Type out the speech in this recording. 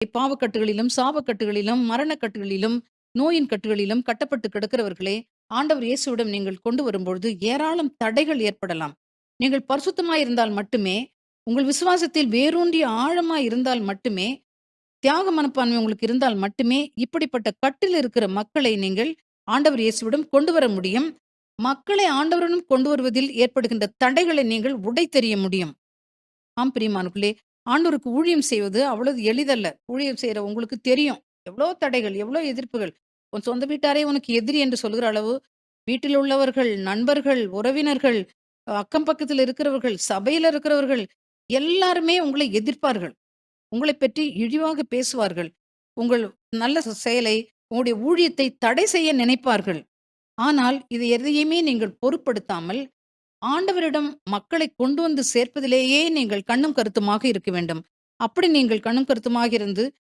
பாவக்கட்டுகளிலும், சாபக்கட்டுகளிலும், மரணக்கட்டுகளிலும், நோயின் கட்டுகளிலும் கட்டப்பட்டு கிடக்கிறவர்களே, ஆண்டவர் இயேசுவிடம் நீங்கள் கொண்டு வரும்பொழுது ஏராளம் தடைகள் ஏற்படலாம். நீங்கள் பரிசுத்தமாய் இருந்தால் மட்டுமே, உங்கள் விசுவாசத்தில் வேரூன்றி ஆழமாய் இருந்தால் மட்டுமே, தியாக மனப்பான்மை உங்களுக்கு இருந்தால் மட்டுமே, இப்படிப்பட்ட கட்டில் இருக்கிற மக்களை நீங்கள் ஆண்டவர் இயேசுவிடம் கொண்டு வர முடியும். மக்களை ஆண்டவரிடம் கொண்டு வருவதில் ஏற்படுகின்ற தடைகளை நீங்கள் உடைத்தெறிய முடியும். ஆம் பிரியமானவர்களே, ஆண்டவருக்கு ஊழியம் செய்வது அவ்வளவு எளிதல்ல. ஊழியம் செய்ற உங்களுக்கு தெரியும். எவ்வளோ தடைகள், எவ்வளோ எதிர்ப்புகள். உன் சொந்த வீட்டாரே உனக்கு எதிரி என்று சொல்கிற அளவு, வீட்டில் உள்ளவர்கள், நண்பர்கள், உறவினர்கள், அக்கம் பக்கத்தில் இருக்கிறவர்கள், சபையில இருக்கிறவர்கள் எல்லாருமே உங்களை எதிர்ப்பார்கள். உங்களைப் பற்றி இழிவாக பேசுவார்கள். உங்கள் நல்ல செயலை, உங்களுடைய ஊழியத்தை தடை செய்ய நினைப்பார்கள். ஆனால் இது எதையுமே நீங்கள் பொருட்படுத்தாமல் ஆண்டவரிடம் மக்களை கொண்டு வந்து சேர்ப்பதிலேயே நீங்கள் கண்ணும் கருத்துமாக இருக்க வேண்டும். அப்படி நீங்கள் கண்ணும் கருத்துமாக இருந்து